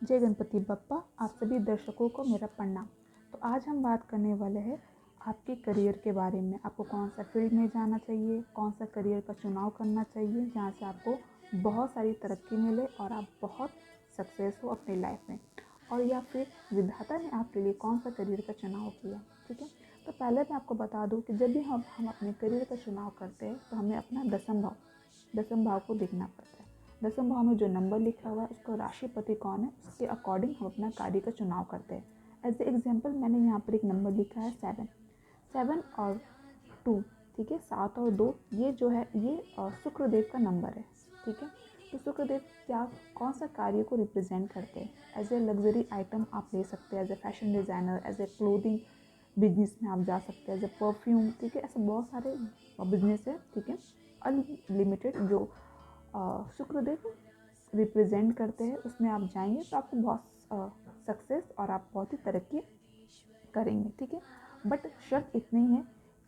जय गणपति बप्पा। आप सभी दर्शकों को मेरा प्रणाम। तो आज हम बात करने वाले हैं आपके करियर के बारे में। आपको कौन सा फील्ड में जाना चाहिए, कौन सा करियर का चुनाव करना चाहिए जहाँ से आपको बहुत सारी तरक्की मिले और आप बहुत सक्सेस हो अपनी लाइफ में, और या फिर विधाता ने आपके लिए कौन सा करियर का चुनाव किया। ठीक है, तो पहले मैं आपको बता दूं कि जब भी हम अपने करियर का चुनाव करते हैं तो हमें अपना दसम भाव को देखना पड़ता है। दसम भाव में जो नंबर लिखा हुआ है उसका राशिपति कौन है, उसके अकॉर्डिंग हम अपना कार्य का चुनाव करते हैं। एज ए एग्जाम्पल मैंने यहाँ पर एक नंबर लिखा है 7 और 2। ठीक है, 7 और 2 ये जो है ये शुक्रदेव का नंबर है। ठीक है, तो शुक्रदेव कौन सा कार्य को रिप्रेजेंट करते हैं। एज ए लग्जरी आइटम आप ले सकते हैं, as a fashion designer, as a clothing business में आप जा सकते हैं, एज ए परफ्यूम। ठीक है, ऐसे बहुत सारे बिजनेस है। ठीक है, अनलिमिटेड जो शुक्रदेव रिप्रेजेंट करते हैं उसमें आप जाएंगे तो आपको बहुत सक्सेस और आप बहुत ही तरक्की करेंगे। ठीक है, बट शर्त इतनी है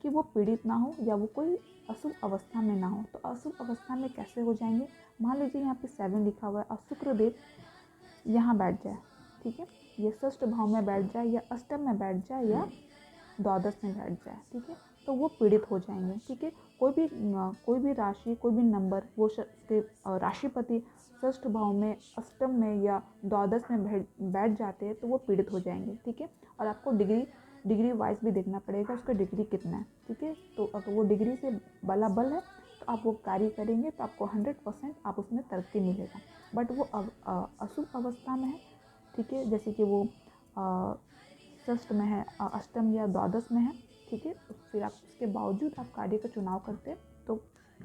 कि वो पीड़ित ना हो या वो कोई अशुभ अवस्था में ना हो। तो अशुभ अवस्था में कैसे हो जाएंगे, मान लीजिए यहाँ पे 7 लिखा हुआ है और शुक्रदेव यहाँ बैठ जाए। ठीक है, ये षष्ठ भाव में बैठ जाए या अष्टम में बैठ जाए या द्वादश में बैठ जाए। ठीक है, तो वो पीड़ित हो जाएंगे। ठीक है, कोई भी राशि, कोई भी नंबर वो राशिपति षष्ठ भाव में, अष्टम में या द्वादश में बैठ जाते हैं तो वो पीड़ित हो जाएंगे। ठीक है, और आपको डिग्री वाइज भी देखना पड़ेगा उसका डिग्री कितना है। ठीक है, तो अगर वो डिग्री से बला बल है तो आप वो कार्य करेंगे तो आपको 100% आप उसमें तरक्की मिलेगा। बट वो अशुभ अवस्था में है। ठीक है, जैसे कि वो षष्ठ में है, अष्टम या द्वादश में है। ठीक है, फिर आप उसके बावजूद आप कार्य का चुनाव करते हैं तो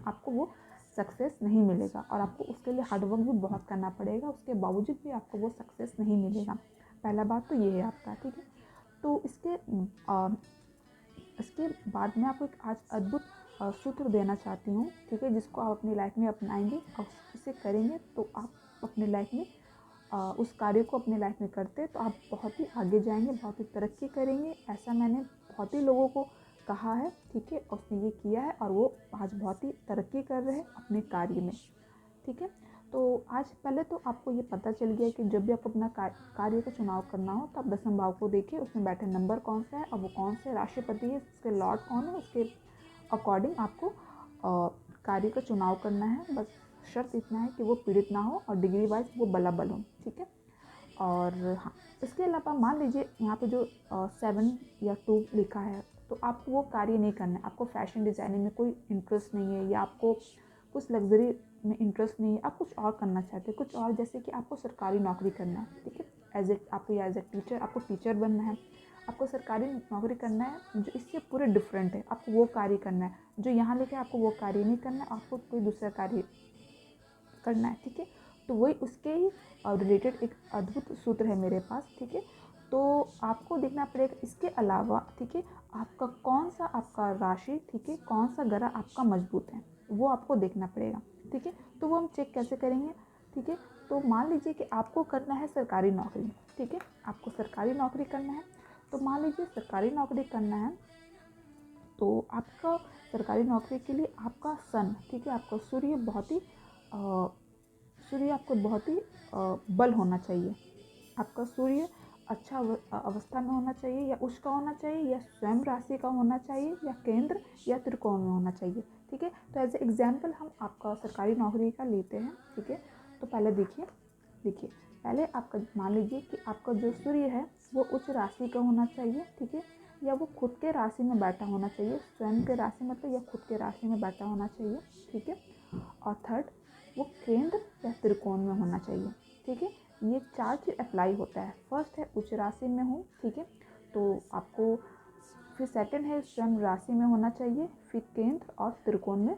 आपको वो सक्सेस नहीं मिलेगा और आपको उसके लिए हार्डवर्क भी बहुत करना पड़ेगा। उसके बावजूद भी आपको वो सक्सेस नहीं मिलेगा। पहला बात तो ये है आपका। ठीक है, तो इसके बाद मैं आपको एक आज अद्भुत सूत्र देना चाहती हूँ। ठीक है, जिसको आप अपनी लाइफ में अपनाएंगे और इसे करेंगे तो आप अपनी लाइफ में उस कार्य को अपनी लाइफ में करते तो आप बहुत ही आगे जाएंगे, बहुत ही तरक्की करेंगे। ऐसा मैंने बहुत ही लोगों को कहा है। ठीक है, उसने ये किया है और वो आज बहुत ही तरक्की कर रहे हैं अपने कार्य में। ठीक है, तो आज पहले तो आपको ये पता चल गया कि जब भी आपको अपना कार्य का चुनाव करना हो तो आप दसम भाव को देखिए, उसमें बैठे नंबर कौन सा है और वो कौन से राशिपति है, उसके लॉर्ड कौन है, उसके अकॉर्डिंग आपको कार्य का चुनाव करना है। बस शर्त इतना है कि वो पीड़ित ना हो और डिग्री वाइज वो बलाबल हो। ठीक है, और हाँ, इसके अलावा मान लीजिए यहाँ पे जो 7 या 2 लिखा है तो आपको वो कार्य नहीं करना है। आपको फैशन डिज़ाइनिंग में कोई इंटरेस्ट नहीं है या आपको कुछ लग्जरी में इंटरेस्ट नहीं है, आप कुछ और करना चाहते हैं, कुछ और, जैसे कि आपको सरकारी नौकरी करना है। ठीक है, एज ए टीचर आपको टीचर बनना है, आपको सरकारी नौकरी करना है जो इससे पूरे डिफरेंट है, आपको वो कार्य करना है। जो यहाँ लिखा है आपको वो कार्य नहीं करना है, आपको कोई दूसरा कार्य करना है। ठीक है, तो वही उसके ही रिलेटेड एक अद्भुत सूत्र है मेरे पास। ठीक है, तो आपको देखना पड़ेगा इसके अलावा। ठीक है, आपका कौन सा आपका राशि, ठीक है, कौन सा ग्रह आपका मजबूत है वो आपको देखना पड़ेगा। ठीक है, तो वो हम चेक कैसे करेंगे। ठीक है, तो मान लीजिए कि आपको करना है सरकारी नौकरी। ठीक है, आपको सरकारी नौकरी करना है, तो मान लीजिए सरकारी नौकरी करना है तो आपका सरकारी नौकरी के लिए आपका सन, ठीक है, आपका सूर्य आपको बहुत ही बल होना चाहिए। आपका सूर्य अच्छा अवस्था में होना चाहिए या उच्च का होना चाहिए या स्वयं राशि का होना चाहिए या केंद्र या त्रिकोण में होना चाहिए। ठीक है, तो एज ए एग्जाम्पल हम आपका सरकारी नौकरी का लेते हैं। ठीक है, तो पहले देखिए पहले आपका मान लीजिए कि आपका जो सूर्य है वो उच्च राशि का होना चाहिए। ठीक है, या वो खुद के राशि में बैठा होना चाहिए, स्वयं के राशि मतलब या खुद के राशि में बैठा होना चाहिए। ठीक है, और थर्ड वो केंद्र या त्रिकोण में होना चाहिए। ठीक है, ये 4 चीज़ अप्लाई होता है। फर्स्ट है उच्च राशि में हो। ठीक है, तो आपको फिर सेकंड है स्वयं राशि में होना चाहिए, फिर केंद्र और त्रिकोण में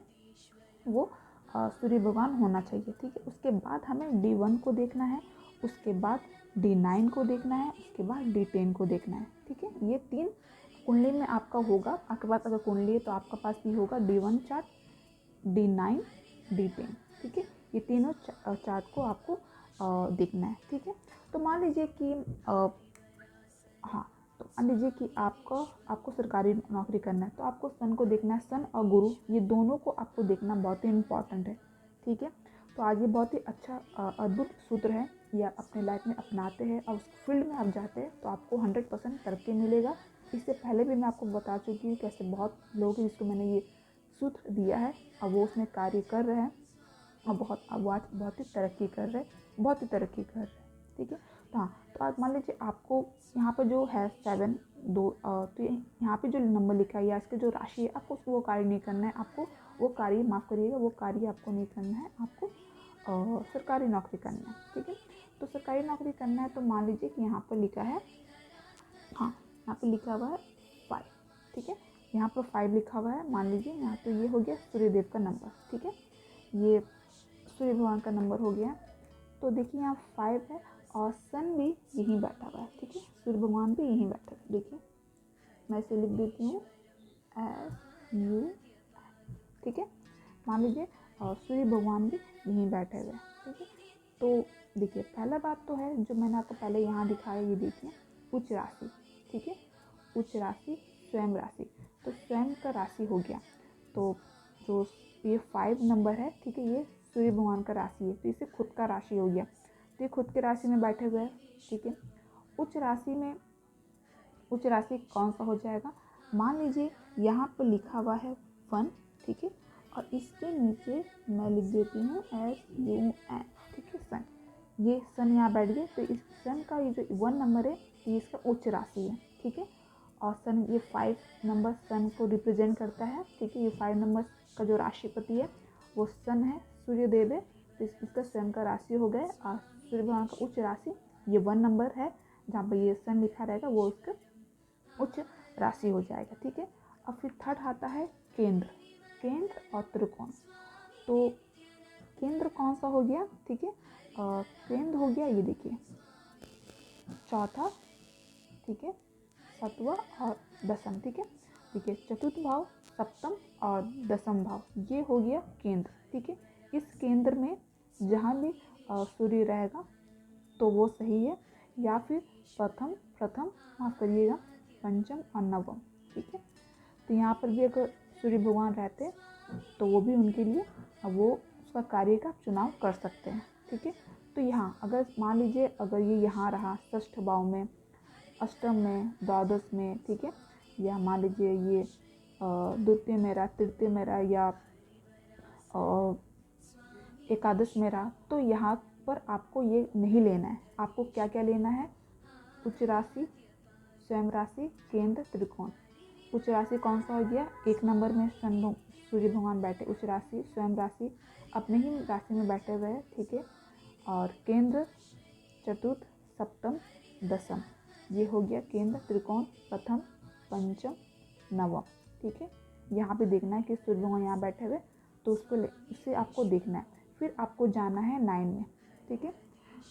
वो सूर्य भगवान होना चाहिए। ठीक है, उसके बाद हमें D1 को देखना है, उसके बाद D9 को देखना है, उसके बाद D10 को देखना है। ठीक है, ये 3 कुंडली में आपका होगा। आपके पास अगर कुंडली है तो आपके पास भी होगा D1 चार्ट, D9, D10। ठीक है, ये तीनों चार्ट को आपको देखना है। ठीक है, तो मान लीजिए कि हाँ, तो मान लीजिए कि आपको सरकारी नौकरी करना है तो आपको सन को देखना है। सन और गुरु ये दोनों को आपको देखना बहुत ही इम्पॉर्टेंट है। ठीक है, तो आज ये बहुत ही अच्छा अद्भुत सूत्र है या अपने लाइफ में अपनाते हैं और उस फील्ड में आप जाते हैं तो आपको 100% तरक्की मिलेगा। इससे पहले भी मैं आपको बता चुकी हूँ कैसे बहुत लोग हैं जिसको मैंने ये सूत्र दिया है और वो उसमें कार्य कर रहे हैं और अब आज बहुत ही तरक्की कर रहे हैं। ठीक है, तो हाँ, तो आज मान लीजिए आपको यहाँ पर जो है 7 2 तो यहाँ पे जो नंबर लिखा है या इसके जो राशि है आपको वो कार्य नहीं करना है। आपको वो कार्य माफ़ करिएगा, वो कार्य आपको नहीं करना है, आपको सरकारी नौकरी करना है। ठीक है, तो सरकारी नौकरी करना है तो मान लीजिए कि यहाँ पर लिखा है, हाँ यहाँ पे लिखा हुआ है 5। ठीक है, यहाँ पर 5 लिखा हुआ है। मान लीजिए यहाँ तो ये हो गया सूर्यदेव का नंबर। ठीक है, ये सूर्य भगवान का नंबर हो गया। तो देखिए यहाँ 5 है और सन भी यहीं बैठा हुआ है। ठीक है, सूर्य भगवान भी यहीं बैठा है। देखिए मैं इसे लिख देती हूँ SU। ठीक है, मान लीजिए सूर्य भगवान भी यहीं बैठे हुए हैं। ठीक है, तो देखिए पहला बात तो है जो मैंने आपको पहले यहाँ दिखाया, ये देखिए उच्च राशि। ठीक है, उच्च राशि स्वयं राशि, तो स्वयं का राशि हो गया। तो जो ये 5 नंबर है, ठीक है, ये सूर्य भगवान का राशि है तो इसे खुद का राशि हो गया। तो ये खुद के राशि में बैठे हुए हैं। ठीक है, उच्च राशि में उच्च राशि कौन सा हो जाएगा, मान लीजिए यहाँ पर लिखा हुआ है 1। ठीक है, और इसके नीचे मैं लिख देती हूँ SUN। ठीक है, सन, ये सन यहाँ बैठ गए तो इस सन का ये जो 1 नंबर है ये इसका उच्च राशि है। ठीक है, और सन ये 5 नंबर सन को रिप्रेजेंट करता है। ठीक है, ये 5 नंबर का जो राशिपति है वो सन है, सूर्यदेव है, तो इसका स्वयं का राशि हो गया। और सूर्य भगवान का उच्च राशि ये 1 नंबर है, जहाँ पर ये सन लिखा रहेगा वो उसका उच्च राशि हो जाएगा। ठीक है, अब फिर थर्ड आता है केंद्र और त्रिकोण। तो केंद्र कौन सा हो गया, ठीक है, केंद्र हो गया ये देखिए चौथा, ठीक है, सतवा और दसम। ठीक है, देखिए चतुर्थ भाव, सप्तम और दसम भाव, ये हो गया केंद्र। ठीक है, इस केंद्र में जहाँ भी सूर्य रहेगा तो वो सही है, या फिर प्रथम माफ़ करिएगा पंचम और नवम। ठीक है, तो यहाँ पर भी अगर सूर्य भगवान रहते तो वो भी उनके लिए वो उसका कार्य का चुनाव कर सकते हैं। ठीक है, तो यहाँ अगर मान लीजिए अगर ये यहाँ रहा षष्ठ भाव में, अष्टम में, द्वादश में, ठीक है, या मान लीजिए ये द्वितीय में रहा, तृतीय में रहा, या एकादश में रहा, तो यहाँ पर आपको ये नहीं लेना है। आपको क्या क्या लेना है, उच्च राशि, स्वयं राशि, केंद्र, त्रिकोण। उच्च राशि कौन सा हो गया, 1 नंबर में सूर्य भगवान बैठे, उच्च राशि स्वयं राशि अपने ही राशि में बैठे हुए हैं। ठीक है, और केंद्र चतुर्थ, सप्तम, दसम, ये हो गया केंद्र, त्रिकोण, प्रथम, पंचम, नवम। ठीक है, यहाँ पे देखना है कि सूर्य भगवान यहाँ बैठे हुए, तो उससे आपको देखना है। फिर आपको जाना है 9 में। ठीक है,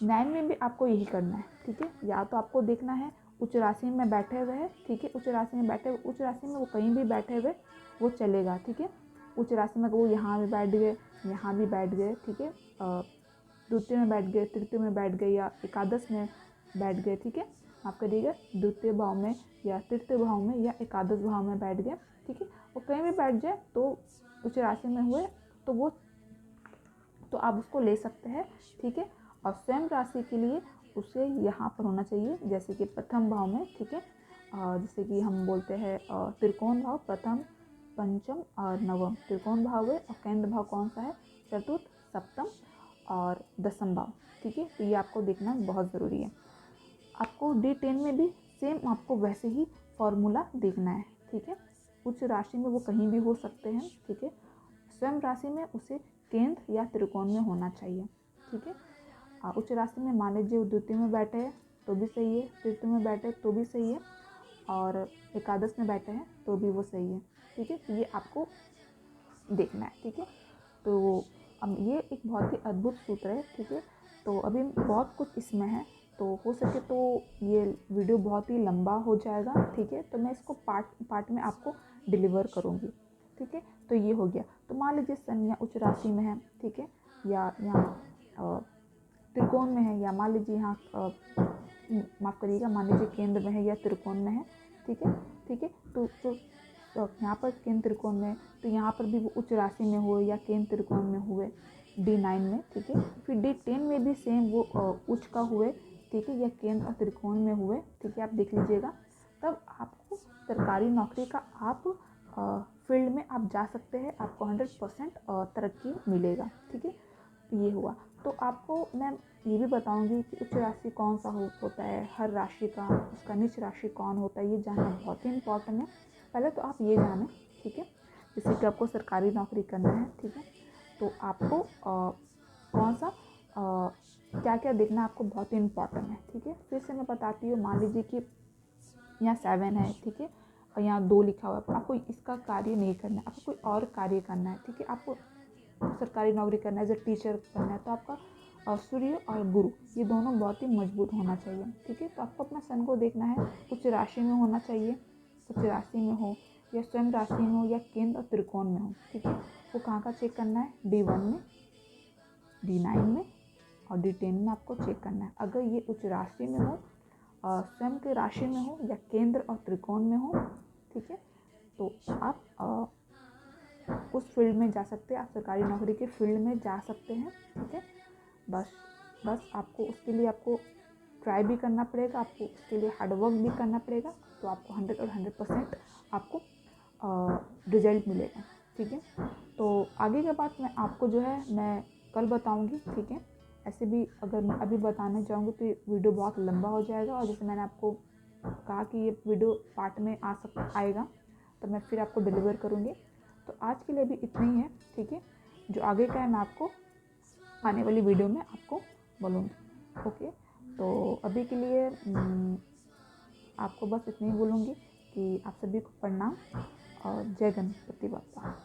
9 में भी आपको यही करना है। ठीक है, या तो आपको देखना है उच्च राशि में बैठे हुए हैं। ठीक है, उच्च राशि में बैठे हुए, उच्च राशि में वो कहीं भी बैठे हुए वो चलेगा। ठीक है, उच्च राशि में वो यहाँ भी बैठ गए, यहाँ भी बैठ गए। ठीक है, द्वितीय में बैठ गए, तृतीय में बैठ गए, या एकादश में बैठ गए। ठीक है, आप करिएगा द्वितीय भाव में या तृतीय भाव में या एकादश भाव में बैठ गए। ठीक है, वो कहीं भी बैठ जाए तो उच्च राशि में हुए तो आप उसको ले सकते हैं। ठीक है, और स्वयं राशि के लिए उसे यहाँ पर होना चाहिए, जैसे कि प्रथम भाव में। ठीक है, जैसे कि हम बोलते हैं त्रिकोण भाव, प्रथम, पंचम और नवम त्रिकोण भाव है, और केंद्र भाव कौन सा है, चतुर्थ, सप्तम और दसम भाव। ठीक है, तो ये आपको देखना बहुत ज़रूरी है। आपको D10 में भी सेम आपको वैसे ही फॉर्मूला देखना है। ठीक है, उच्च राशि में वो कहीं भी हो सकते हैं। ठीक है, स्वयं राशि में उसे केंद्र या त्रिकोण में होना चाहिए। ठीक है, उच्च राशि में मान लीजिए द्वितीय में बैठे हैं तो भी सही है, तृतीय में बैठे तो भी सही है, और एकादश में बैठे हैं तो भी वो सही है। ठीक है, तो ये आपको देखना है। ठीक है, तो अब ये एक बहुत ही अद्भुत सूत्र है। ठीक है, तो अभी बहुत कुछ इसमें है, तो हो सके तो ये वीडियो बहुत ही लंबा हो जाएगा। ठीक है, तो मैं इसको पार्ट में आपको डिलीवर करूँगी। ठीक है, तो ये हो गया। तो मान लीजिए सन या उच्च राशि में है, ठीक है, या यहाँ त्रिकोण में है, या मान लीजिए यहाँ माफ़ करिएगा, मान लीजिए केंद्र में है या त्रिकोण में है। ठीक है, ठीक है, तो यहाँ पर केंद्र त्रिकोण में, तो यहाँ पर भी वो उच्च राशि में हुए या केंद्र त्रिकोण में हुए, D9 में, ठीक है। फिर D10 में भी सेम वो उच्च का हुए, ठीक है, या केंद्र और त्रिकोण में हुए, ठीक है, आप देख लीजिएगा। तब आपको सरकारी नौकरी का आप फील्ड में आप जा सकते हैं, आपको 100% तरक्की मिलेगा, ठीक है। ये हुआ। तो आपको मैं ये भी बताऊंगी कि उच्च राशि कौन सा होता है, हर राशि का उसका नीच राशि कौन होता है, ये जानना बहुत ही इम्पोर्टेंट है। पहले तो आप ये जानें, ठीक है, जैसे कि आपको सरकारी नौकरी करना है, ठीक है, तो आपको कौन सा क्या क्या देखना आपको बहुत ही इम्पोर्टेंट है, ठीक है। फिर से मैं बताती हूँ, मान लीजिए कि यहाँ 7 है, ठीक है, और यहाँ 2 लिखा हुआ है, आपको इसका कार्य नहीं करना है, आपको कोई और कार्य करना है, ठीक है। आपको सरकारी नौकरी करना है, एज ए टीचर करना है, तो आपका सूर्य और गुरु ये दोनों बहुत ही मजबूत होना चाहिए, ठीक है। तो आपको अपना सन को देखना है, उच्च राशि में होना चाहिए, उच्च राशि में हो या स्वयं राशि में हो या केंद्र और त्रिकोण में हो, ठीक है। वो कहाँ का चेक करना है, D1 में, D9 में और D10 में आपको चेक करना है। अगर ये उच्च राशि में हो, स्वयं के राशि में हो या केंद्र और त्रिकोण में हो, ठीक है, तो आप उस फील्ड में जा सकते हैं, आप सरकारी नौकरी के फील्ड में जा सकते हैं, ठीक है। बस आपको उसके लिए आपको ट्राई भी करना पड़ेगा, आपको उसके लिए हार्डवर्क भी करना पड़ेगा, तो आपको 100% आपको रिजल्ट मिलेगा, ठीक है। तो आगे के बात मैं आपको जो है मैं कल बताऊंगी, ठीक है। ऐसे भी अगर मैं अभी बताना चाहूँगी तो ये वीडियो बहुत लंबा हो जाएगा, और जैसे मैंने आपको कहा कि ये वीडियो पार्ट में आएगा, तो मैं फिर आपको डिलीवर करूँगी। तो आज के लिए भी इतना ही है, ठीक है। जो आगे का है मैं आपको आने वाली वीडियो में आपको बोलूँगी, ओके। तो अभी के लिए आपको बस इतना ही बोलूँगी कि आप सभी को प्रणाम और जय गणपति बप्पा।